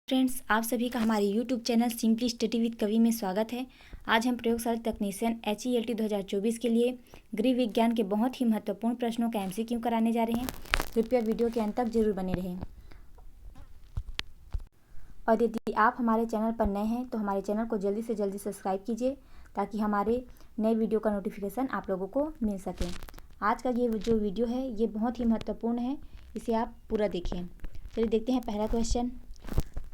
Friends, आप सभी का हमारे YouTube channel simply study with कवि में स्वागत है। आज हम प्रयोगशाला तकनीशियन HELT 2024 के लिए गृह विज्ञान के बहुत ही महत्वपूर्ण प्रश्नों का MCQ कराने जा रहे हैं। कृपया वीडियो के अंत तक जरूर बने रहें। और यदि आप हमारे चैनल पर नए हैं तो हमारे चैनल को जल्दी से जल्दी सब्सक्राइब कीजिए ताकि हमारे नए वीडियो का नोटिफिकेशन आप लोगों को मिल सके। आज का ये जो वीडियो है ये बहुत ही महत्वपूर्ण है, इसे आप पूरा देखिए। चलिए देखते हैं पहला क्वेश्चन।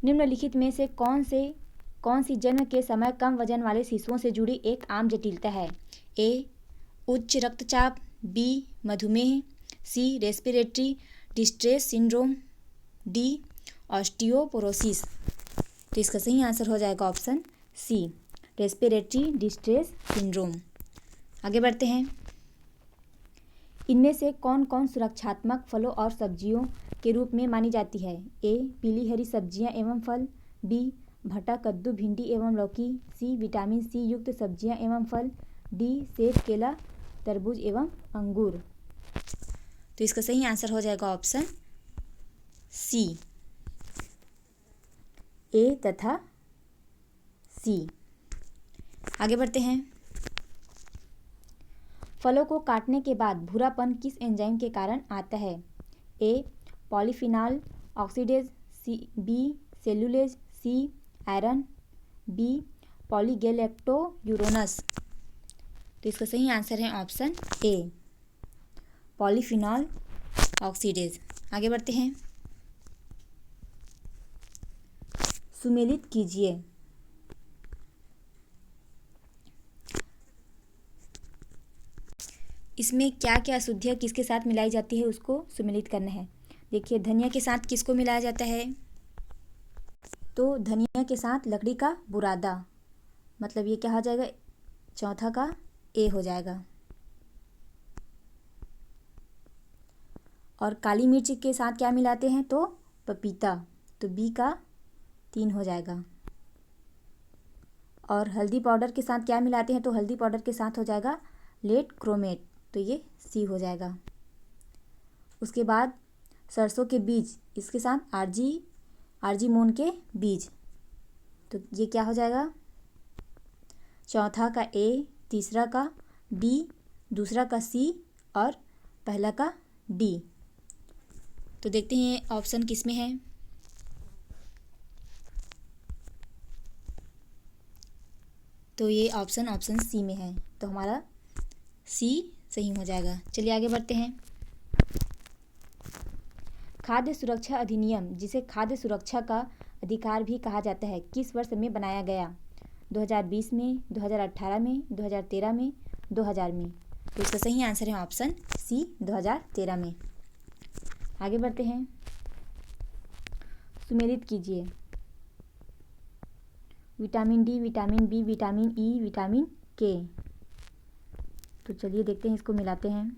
निम्नलिखित में से कौन सी जन्म के समय कम वजन वाले शिशुओं से जुड़ी एक आम जटिलता है? ए. उच्च रक्तचाप, बी. मधुमेह, C. Respiratory distress syndrome, D. Osteoporosis. तो इसका सही आंसर हो जाएगा option C, respiratory distress syndrome. आगे बढ़ते हैं। इनमें से कौन कौन सुरक्षात्मक फलों और सब्जियों के रूप में मानी जाती है? ए. पीली हरी सब्जियां एवं फल, बी. भटा, कद्दू, भिंडी एवं लौकी, सी. विटामिन सी युक्त सब्जियां एवं फल, डी. सेब, केला, तरबूज एवं अंगूर। तो इसका सही आंसर हो जाएगा ऑप्शन सी, ए तथा सी। आगे बढ़ते हैं। फलों को काटने के बाद भूरापन किस एंजाइम के कारण आता है? A. Polyphenol oxidase, B. Cellulase, C. Iron, B. Polygalacturonase. तो इसका सही आंसर है ऑप्शन ए, पॉलीफिनॉल ऑक्सीडेज। आगे बढ़ते हैं। सुमेलित कीजिए। इसमें क्या क्या अशुद्धियाँ किसके साथ मिलाई जाती है उसको सुमेलित करना है। देखिए, धनिया के साथ किसको मिलाया जाता है? तो धनिया के साथ लकड़ी का बुरादा, मतलब ये क्या हो जाएगा? चौथा का ए हो जाएगा। और काली मिर्च के साथ क्या मिलाते हैं? तो पपीता, तो बी का 3 हो जाएगा। और हल्दी पाउडर के साथ क्या मिलाते हैं? तो हल्दी पाउडर के साथ हो जाएगा लेड क्रोमेट, तो ये सी हो जाएगा। उसके बाद सरसों के बीज, इसके साथ आर्जीमोन के बीज, तो ये क्या हो जाएगा? चौथा का ए, तीसरा का बी, दूसरा का सी और पहला का डी। तो देखते हैं ऑप्शन किस में है। तो ये ऑप्शन सी में है, तो हमारा सी सही हो जाएगा। चलिए आगे बढ़ते हैं। खाद्य सुरक्षा अधिनियम, जिसे खाद्य सुरक्षा का अधिकार भी कहा जाता है, किस वर्ष में बनाया गया? 2020 में, 2018 में, 2013 में, 2000 में। तो इसका सही आंसर है ऑप्शन सी, 2013 में। आगे बढ़ते हैं। सुमेलित कीजिए। Vitamin D, vitamin B, vitamin E, vitamin K. तो चलिए देखते हैं, इसको मिलाते हैं।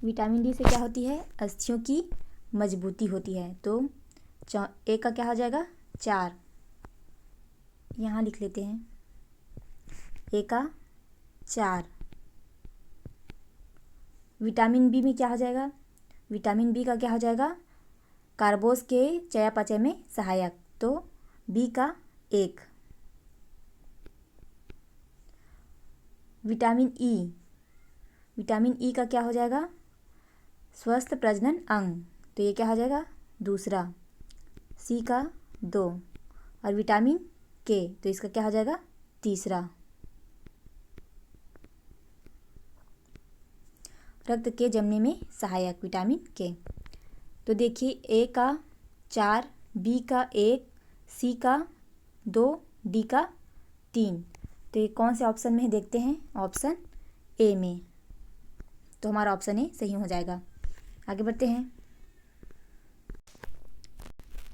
विटामिन डी से क्या होती है? अस्थियों की मजबूती होती है, तो ए का क्या हो जाएगा? 4, यहाँ लिख लेते हैं, ए का 4। विटामिन बी में क्या हो जाएगा? विटामिन बी का क्या हो जाएगा? कार्बोस के चयापचय में सहायक, तो बी का 1। विटामिन ई का क्या हो जाएगा? स्वस्थ प्रजनन अंग, तो ये क्या हो जाएगा? दूसरा, सी का 2। और विटामिन के, तो इसका क्या हो जाएगा? तीसरा। रक्त के जमने में सहायक विटामिन के। तो देखिए, ए का 4, बी का 1, सी का 2, डी का 3। तो ये कौन से ऑप्शन में है देखते हैं? ऑप्शन ए में, तो हमारा ऑप्शन ए सही हो जाएगा। आगे बढ़ते हैं।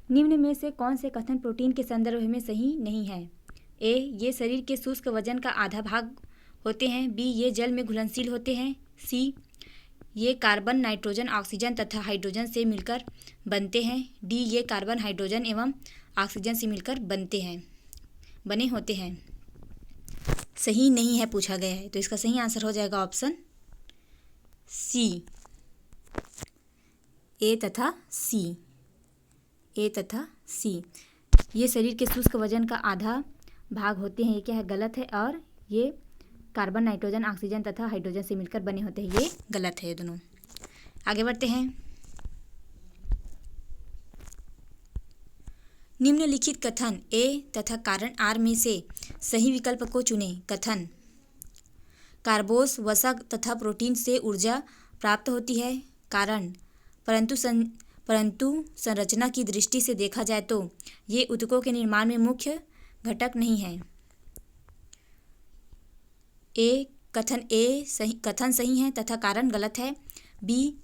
निम्न में से कौन से कथन प्रोटीन के संदर्भ में सही नहीं है? ए. ये शरीर के शुष्क वजन का आधा भाग होते हैं, बी. ये जल में घुलनशील होते हैं, सी. ये कार्बन, नाइट्रोजन, ऑक्सीजन तथा हाइड्रोजन से मिलकर बनते हैं, डी. ये कार्बन, हाइड्रोजन एवं ऑक्सीजन से मिलकर बने होते हैं। सही नहीं है पूछा गया है, तो इसका सही आंसर हो जाएगा ऑप्शन सी, ए तथा सी। ए तथा सी। ये शरीर के शुष्क वजन का आधा भाग होते हैं, ये क्या है, गलत है। और ये कार्बन, नाइट्रोजन, ऑक्सीजन तथा हाइड्रोजन से मिलकर बने होते हैं, ये गलत है ये दोनों। आगे बढ़ते हैं। निम्नलिखित कथन ए तथा कारण आर में से सही विकल्प को चुनें। कथन: कार्बोस, वसा तथा प्रोटीन से ऊर्जा प्राप्त होती है। कारण: परंतु संरचना की दृष्टि से देखा जाए तो ये ऊतकों के निर्माण में मुख्य घटक नहीं है। कथन सही है तथा कारण गलत है। बी,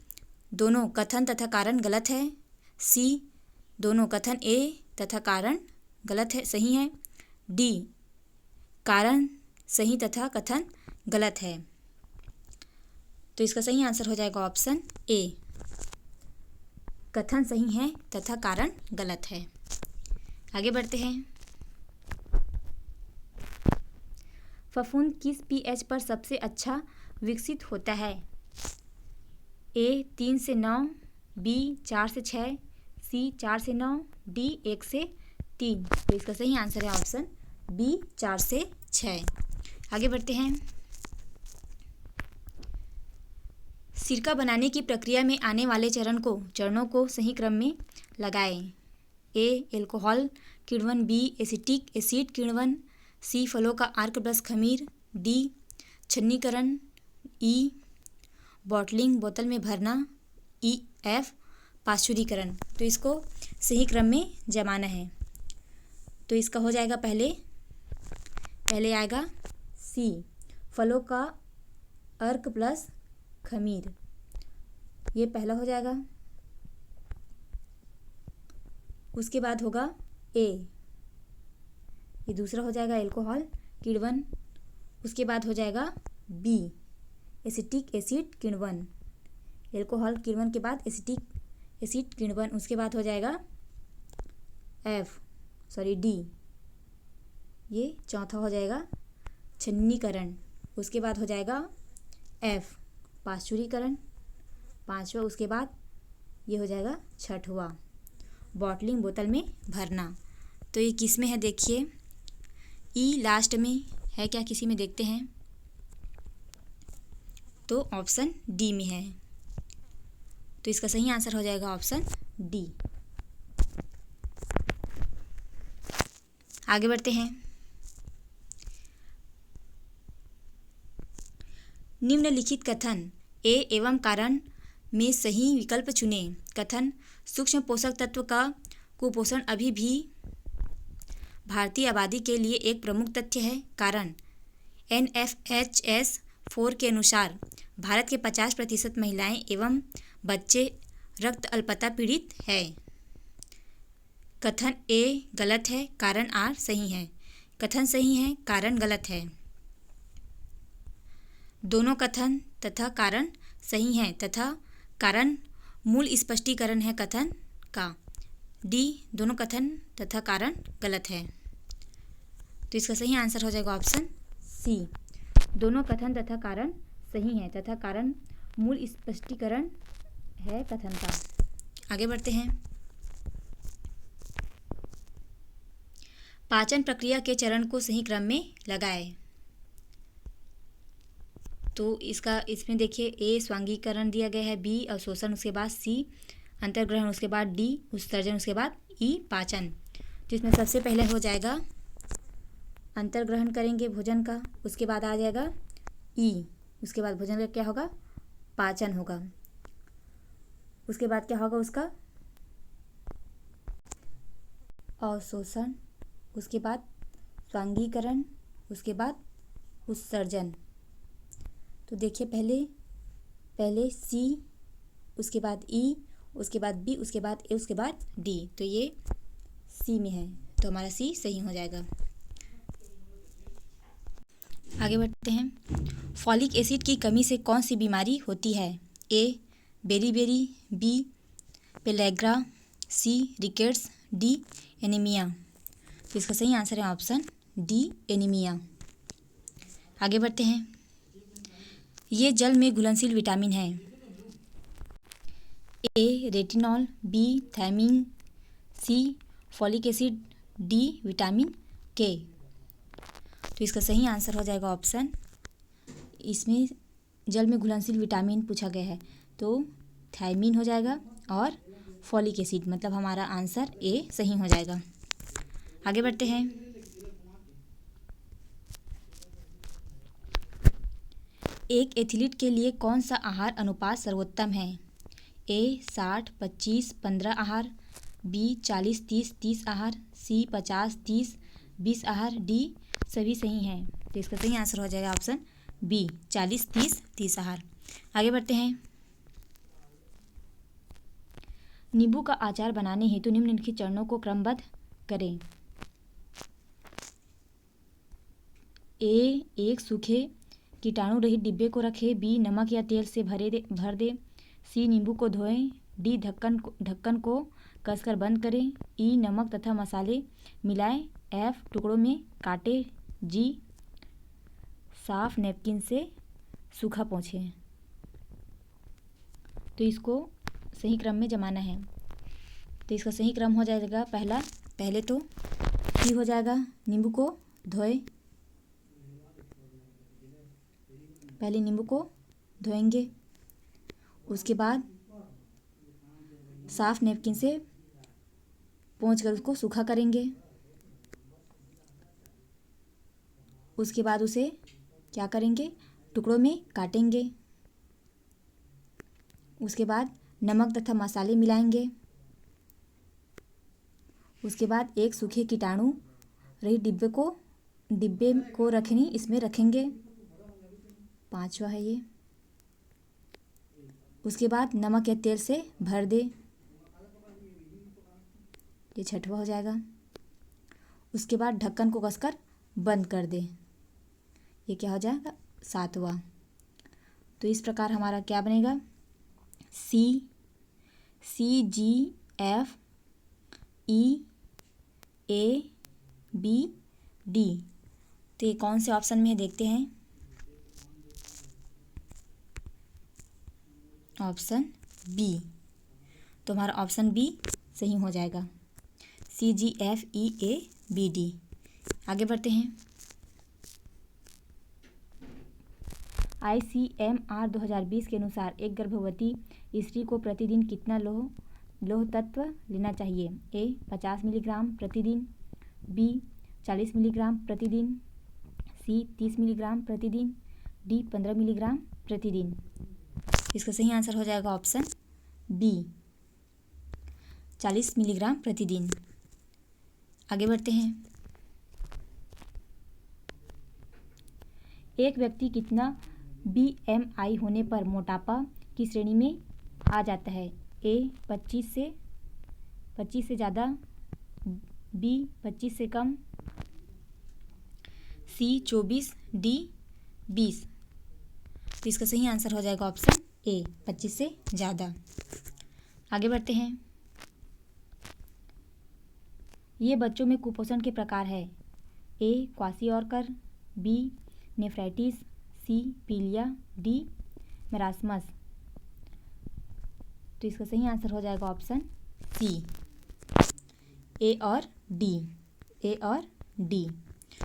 दोनों कथन तथा कारण गलत है। सी, दोनों कथन ए तथा कारण गलत है, सही है। डी, कारण सही तथा कथन गलत है। तो इसका सही आंसर हो जाएगा ऑप्शन ए, कथन सही है तथा कारण गलत है। आगे बढ़ते हैं। फफूंद किस पीएच पर सबसे अच्छा विकसित होता है? ए 3 से 9, बी 4 से 6, सी 4 से 9, डी 1 से 3। तो इसका सही आंसर है ऑप्शन बी, 4 से 6। आगे बढ़ते हैं। सिरका बनाने की प्रक्रिया में आने वाले चरणों को सही क्रम में लगाएं। ए एल्कोहल किण्वन, बी एसिटिक एसिड किण्वन, सी फलों का आर्क ब्रश खमीर, डी छन्नीकरण, ई बॉटलिंग बोतल में भरना, ई एफ पाश्चुरीकरण। तो इसको सही क्रम में जमाना है। तो इसका हो जाएगा पहले आएगा सी फलों का अर्क प्लस खमीर, ये पहला हो जाएगा। उसके बाद होगा ए, ये दूसरा हो जाएगा एल्कोहल किण्वन। उसके बाद हो जाएगा बी एसिटिक एसिड किण्वन, एल्कोहल किण्वन के बाद एसिटिक एसिड किण्वन। उसके बाद हो जाएगा डी, ये चौथा हो जाएगा छन्नीकरण। उसके बाद हो जाएगा एफ पाश्चुरीकरण, पांचवा। उसके बाद ये हो जाएगा छठवां बॉटलिंग बोतल में भरना। तो ये किस में है देखिए, ई लास्ट में है क्या, किसी में देखते हैं, तो ऑप्शन डी में है। तो इसका सही आंसर हो जाएगा ऑप्शन डी। आगे बढ़ते हैं। निम्नलिखित कथन ए एवं कारण में सही विकल्प चुनें। कथन: सूक्ष्म पोषक तत्व का कुपोषण अभी भी भारतीय आबादी के लिए एक प्रमुख तथ्य है। कारण: NFHS-4 के अनुसार भारत के 50% महिलाएं एवं बच्चे रक्त अल्पता पीड़ित है। कथन ए गलत है, कारण आर सही है। कथन सही है, कारण गलत है। दोनों कथन तथा कारण सही हैं तथा कारण मूल स्पष्टीकरण है कथन का। डी, दोनों कथन तथा कारण गलत है। तो इसका सही आंसर हो जाएगा ऑप्शन सी, दोनों कथन तथा कारण सही हैं तथा कारण मूल स्पष्टीकरण है कथन का। आगे बढ़ते हैं। पाचन प्रक्रिया के चरण को सही क्रम में लगाएं। तो इसमें देखिए ए स्वांगीकरण दिया गया है, बी अवशोषण, उसके बाद सी अंतर्ग्रहण, उसके बाद डी उत्सर्जन, उसके बाद ई पाचन। तो इसमें सबसे पहले हो जाएगा अंतर्ग्रहण करेंगे भोजन का, उसके बाद आ जाएगा ई, उसके बाद भोजन का क्या होगा, पाचन होगा। उसके बाद क्या होगा उसका अवशोषण, उसके बाद स्वांगीकरण, उसके बाद उत्सर्जन। तो देखिए पहले सी, उसके बाद ई, उसके बाद बी, उसके बाद ए, उसके बाद डी। तो ये सी में है, तो हमारा सी सही हो जाएगा। आगे बढ़ते हैं। फॉलिक एसिड की कमी से कौन सी बीमारी होती है? ए बेरीबेरी, बी पेलेग्रा, सी रिकेट्स, डी एनीमिया। तो इसका सही आंसर है ऑप्शन डी एनीमिया। आगे बढ़ते हैं। ये जल में घुलनशील विटामिन है। A retinol, B thiamine, C folic acid, D vitamin K. तो इसका सही आंसर हो जाएगा ऑप्शन, इसमें जल में घुलनशील विटामिन पूछा गया है तो थायमीन हो जाएगा और फॉलिक एसिड, मतलब हमारा आंसर ए सही हो जाएगा। आगे बढ़ते हैं। एक एथलीट के लिए कौन सा आहार अनुपात सर्वोत्तम है? ए 60-25-15 आहार, बी 40-30-30 आहार, सी 50-30-20 आहार, डी सभी सही हैं। तो इसका सही आंसर हो जाएगा ऑप्शन बी 40-30-30 आहार। आगे बढ़ते हैं। नींबू का अचार बनाने हेतु निम्नलिखित चरणों को क्रमबद्ध करें। ए एक सूखे कीटाणु रहित डिब्बे को रखें, बी नमक या तेल से भर दे, सी नींबू को धोएं, डी ढक्कन को कसकर बंद करें, ई नमक तथा मसाले मिलाएं, एफ टुकड़ों में काटे, जी साफ नैपकिन से सूखा पोंछें। तो इसको सही क्रम में जमाना है। तो इसका सही क्रम हो जाएगा पहले तो सी हो जाएगा, नींबू को धोए, पहले नींबू को धोएंगे, उसके बाद साफ नैपकिन से पोंछकर उसको सूखा करेंगे, उसके बाद उसे क्या करेंगे, टुकड़ों में काटेंगे, उसके बाद नमक तथा मसाले मिलाएंगे, उसके बाद एक सूखे कीटाणु रहित डिब्बे को इसमें रखेंगे, 5वां है ये। उसके बाद नमक या तेल से भर दे, ये 6वां हो जाएगा। उसके बाद ढक्कन को कसकर बंद कर दे, ये क्या हो जाएगा 7वां। तो इस प्रकार हमारा क्या बनेगा, C G F E A B D. तो ये कौन से ऑप्शन में है देखते हैं। ऑप्शन बी, तो हमारा ऑप्शन बी सही हो जाएगा, CGFEABD। आगे बढ़ते हैं। ICMR 2020 के अनुसार एक गर्भवती स्त्री को प्रतिदिन कितना लौह तत्व लेना चाहिए? ए 50 मिलीग्राम प्रतिदिन, बी 40 मिलीग्राम प्रतिदिन, सी 30 मिलीग्राम प्रतिदिन, डी 15 मिलीग्राम प्रतिदिन। इसका सही आंसर हो जाएगा ऑप्शन बी 40 मिलीग्राम प्रतिदिन। आगे बढ़ते हैं। एक व्यक्ति कितना BMI होने पर मोटापा की श्रेणी में आ जाता है? ए 25 से ज़्यादा, बी 25 से कम, सी 24, डी 20। तो इसका सही आंसर हो जाएगा ऑप्शन ए 25 से ज़्यादा। आगे बढ़ते हैं। ये बच्चों में कुपोषण के प्रकार है। ए क्वाशियोरकर, बी नेफ्राइटिस, सी पीलिया, डी मेरास्मस। तो इसका सही आंसर हो जाएगा ऑप्शन सी ए और डी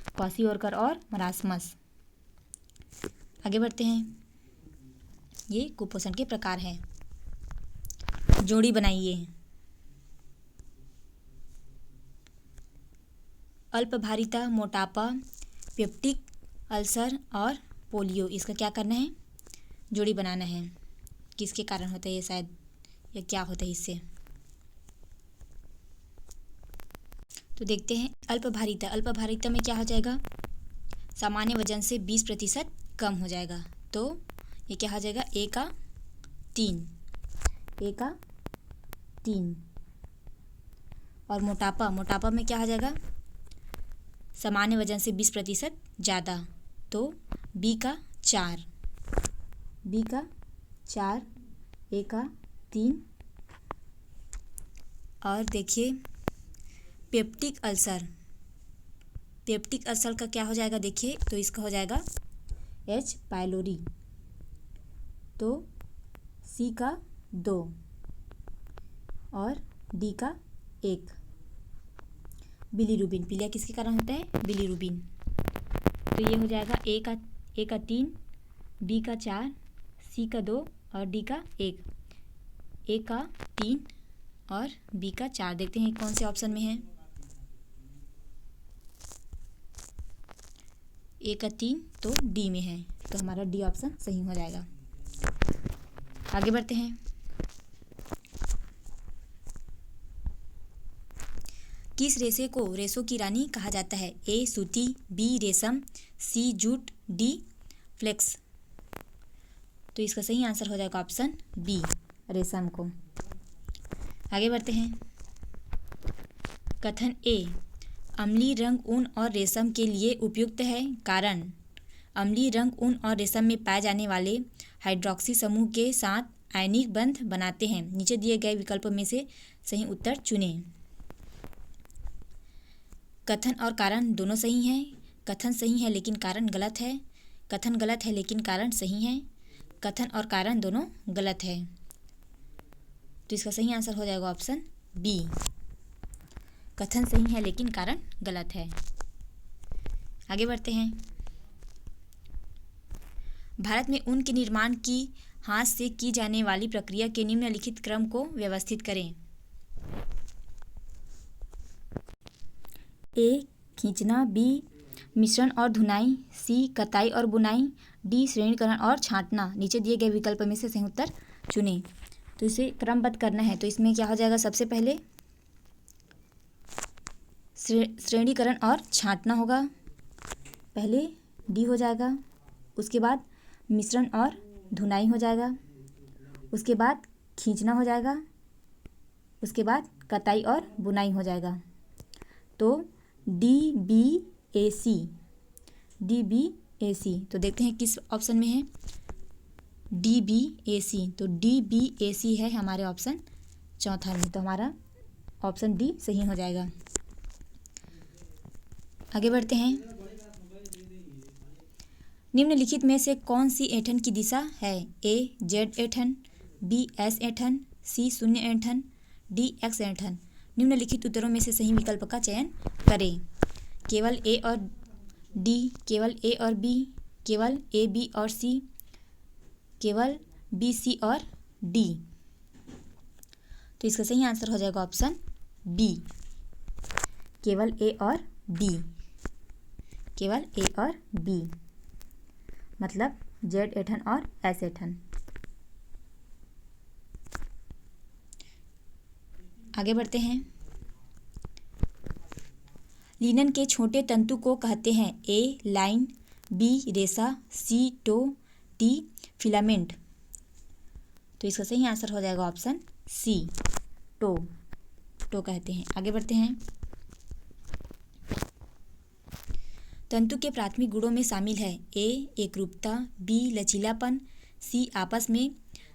क्वाशियोरकर और मरास्मस। आगे बढ़ते हैं। ये कुपोषण के प्रकार हैं। जोड़ी बनाइए। अल्पभारिता, मोटापा, पेप्टिक अल्सर और पोलियो, इसका क्या करना है? जोड़ी बनाना है। किसके कारण होता है ये, शायद या क्या होता है इससे? तो देखते हैं। अल्पभारिता में क्या हो जाएगा? सामान्य वजन से 20% कम हो जाएगा। तो ये क्या हो जाएगा? ए का 3। और मोटापा में क्या हो जाएगा? सामान्य वजन से 20% ज़्यादा, तो बी का 4, ए का 3। और देखिए पेप्टिक अल्सर का क्या हो जाएगा? देखिए तो इसका हो जाएगा H पाइलोरी, तो सी का 2 और डी का 1। बिलीरुबिन। पीलिया किसके कारण होता है? बिलीरुबिन। तो ये हो जाएगा ए का 3, बी का 4, सी का 2 और डी का 1। ए का 3 और बी का 4। देखते हैं कौन से ऑप्शन में है। ए का 3 तो डी में है, तो हमारा डी ऑप्शन सही हो जाएगा। आगे बढ़ते हैं। किस रेशे को रेशों की रानी कहा जाता है? ए सूती, बी रेशम, सी जूट, डी फ्लेक्स। तो इसका सही आंसर हो जाएगा ऑप्शन बी, रेशम को। आगे बढ़ते हैं। कथन ए अम्लीय रंग ऊन और रेशम के लिए उपयुक्त है, कारण। अम्लीय रंग ऊन और रेशम में पाए जाने वाले हाइड्रोक्सी समूह के साथ आयनिक बंध बनाते हैं। नीचे दिए गए विकल्पों में से सही उत्तर चुनें। कथन और कारण दोनों सही हैं। कथन सही है लेकिन कारण गलत है। कथन गलत है लेकिन कारण सही है। कथन और कारण दोनों गलत है। तो इसका सही आंसर हो जाएगा ऑप्शन बी, कथन सही है लेकिन कारण गलत है। आगे बढ़ते हैं। भारत में ऊन के निर्माण की हाथ से की जाने वाली प्रक्रिया के निम्नलिखित क्रम को व्यवस्थित करें। ए खींचना, बी मिश्रण और धुनाई, सी कताई और बुनाई, डी श्रेणीकरण और छांटना। नीचे दिए गए विकल्प में से सही उत्तर चुनें। तो इसे क्रमबद्ध करना है, तो इसमें क्या हो जाएगा? सबसे पहले श्रेणीकरण और छांटना होगा, पहले डी हो जाएगा। उसके बाद मिश्रण और धुनाई हो जाएगा। उसके बाद खींचना हो जाएगा। उसके बाद कताई और बुनाई हो जाएगा। तो डी बी ए सी, डी बी ए सी। तो देखते हैं किस ऑप्शन में है। डी बी ए सी, तो डी बी ए सी है हमारे ऑप्शन चौथा में, तो हमारा ऑप्शन डी सही हो जाएगा। आगे बढ़ते हैं। निम्नलिखित में से कौन सी ऐंठन की दिशा है? ए जेड ऐंठन, बी एस ऐंठन, सी शून्य ऐंठन, डी एक्स ऐंठन। निम्नलिखित उत्तरों में से सही विकल्प का चयन करें। केवल ए और डी, केवल ए और बी, केवल ए बी और सी, केवल बी सी और डी। तो इसका सही आंसर हो जाएगा ऑप्शन बी, केवल ए और बी, केवल ए और बी, मतलब जेड ऐंठन और एस ऐंठन। आगे बढ़ते हैं। लिनन के छोटे तंतु को कहते हैं? ए लाइन, बी रेशा, सी टो, डी फिलामेंट। तो इसका सही आंसर हो जाएगा ऑप्शन सी, टो कहते हैं। आगे बढ़ते हैं। तंतु के प्राथमिक गुणों में शामिल है? ए एकरूपता, बी लचीलापन, सी आपस में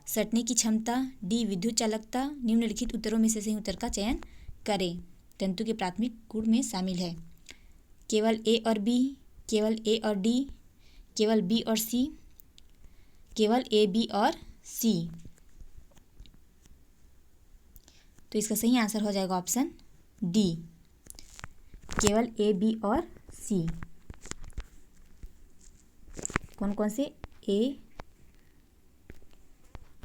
सटने की क्षमता, डी विद्युत चालकता। निम्नलिखित उत्तरों में से सही उत्तर का चयन करें। तंतु के प्राथमिक गुण में शामिल है केवल ए और बी, केवल ए और डी, केवल बी और सी, केवल ए बी और सी। तो इसका सही आंसर हो जाएगा ऑप्शन डी, केवल ए बी और सी। कौन कौन से?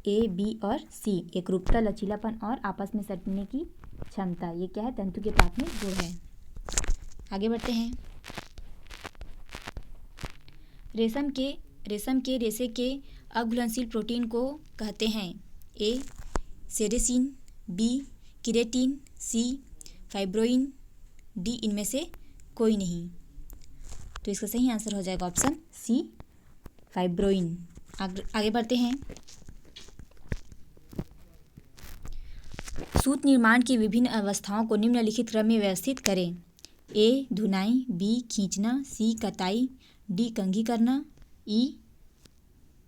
ए बी और सी। एकरूपता, लचीलापन और आपस में सटने की क्षमता, ये क्या है? तंतु के प्राथमिक गुण है। आगे बढ़ते हैं। रेशम के रेशे के अघुलनशील प्रोटीन को कहते हैं? ए सेरेसिन, बी केराटिन, सी फाइब्रोइन, डी इनमें से कोई नहीं। तो इसका सही आंसर हो जाएगा ऑप्शन सी, फाइब्रोइन। आगे बढ़ते हैं। सूत निर्माण की विभिन्न अवस्थाओं को निम्नलिखित क्रम में व्यवस्थित करें। ए धुनाई, बी खींचना, सी कताई, डी कंघी करना, ई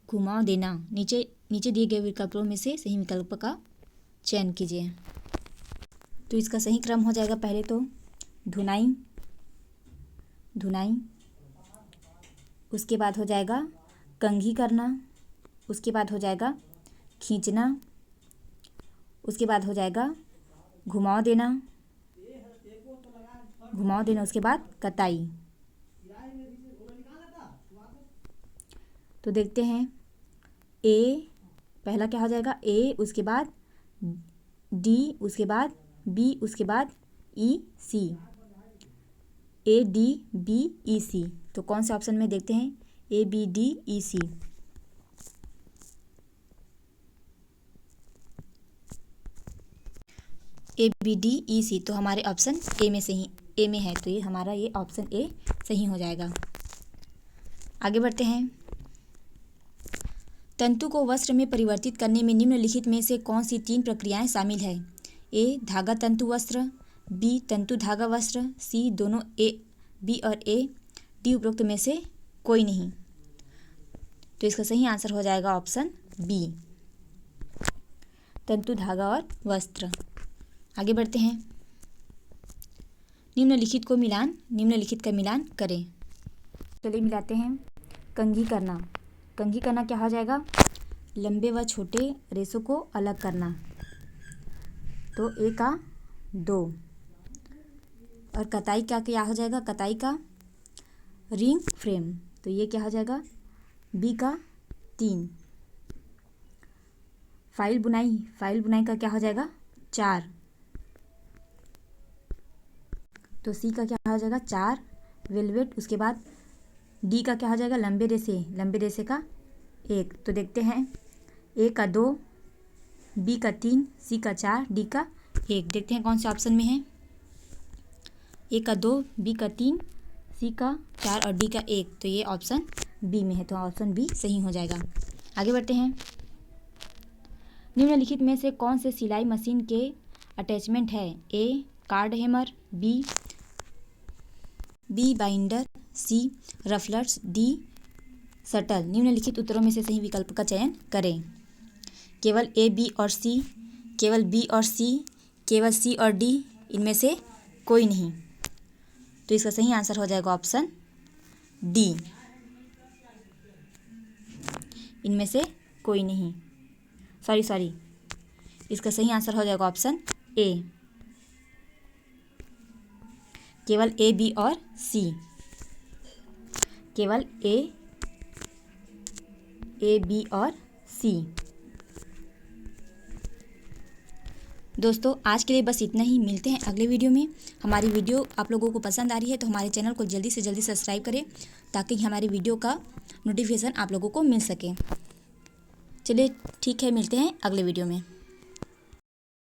घुमाव देना। नीचे दिए गए विकल्पों में से सही विकल्प का चयन कीजिए। तो इसका सही क्रम हो जाएगा, पहले तो धुनाई, उसके बाद हो जाएगा कंघी करना, उसके बाद हो जाएगा खींचना, उसके बाद हो जाएगा घुमाव देना, घुमाव देना, उसके बाद कताई। तो देखते हैं ए, पहला क्या हो जाएगा ए, उसके बाद डी, उसके बाद बी, उसके बाद ई C, A D B E C. तो कौन से ऑप्शन में देखते हैं, A B D E C. A B D E C, तो हमारे ऑप्शन ए में सही, ए में है, तो ये हमारा ये ऑप्शन ए सही हो जाएगा। आगे बढ़ते हैं। तंतु को वस्त्र में परिवर्तित करने में निम्नलिखित में से कौन सी 3 प्रक्रियाएं शामिल है। ए धागा तंतु वस्त्र, बी तंतु धागा वस्त्र, सी दोनों ए, बी और ए, डी उपरोक्त में से कोई नहीं। तो इसका सही आंसर हो जाएगा ऑप्शन बी, तंतु धागा और वस्त्र। आगे बढ़ते हैं। निम्नलिखित का मिलान करें। चलिए मिलाते हैं। कंघी करना, कंघी करना क्या हो जाएगा, लंबे व छोटे रेशों को अलग करना। तो ए का 2, और कताई का क्या हो जाएगा, कताई का रिंग फ्रेम, तो ये क्या हो जाएगा बी का 3। फाइल बुनाई का क्या हो जाएगा 4, तो सी का क्या हो जाएगा 4। वेलवेट, उसके बाद डी का क्या हो जाएगा लंबे रेशे का 1। तो देखते हैं ए का 2, बी का 3, सी का 4, डी का 1। देखते हैं कौन से ऑप्शन में है। ए का 2, बी का 3, सी का 4 और डी का 1, तो ये ऑप्शन बी में है, तो ऑप्शन बी सही हो जाएगा। आगे बढ़ते हैं। निम्नलिखित में से कौन से सिलाई मशीन के अटैचमेंट है। ए कार्ड हैमर, बी बाइंडर, सी रफलर्स, डी शटल। निम्नलिखित उत्तरों में से सही विकल्प का चयन करें। केवल ए, बी और सी, केवल बी और सी, केवल सी और डी, इनमें से कोई नहीं। तो इसका सही आंसर हो जाएगा ऑप्शन डी, इनमें से कोई नहीं। सॉरी, इसका सही आंसर हो जाएगा ऑप्शन ए, केवल ए, बी और सी, केवल ए, बी और सी। दोस्तों आज के लिए बस इतना ही, मिलते हैं अगले वीडियो में। हमारी वीडियो आप लोगों को पसंद आ रही है तो हमारे चैनल को जल्दी से जल्दी सब्सक्राइब करें, ताकि हमारे वीडियो का नोटिफिकेशन आप लोगों को मिल सके। चलिए ठीक है, मिलते हैं अगले वीडियो में।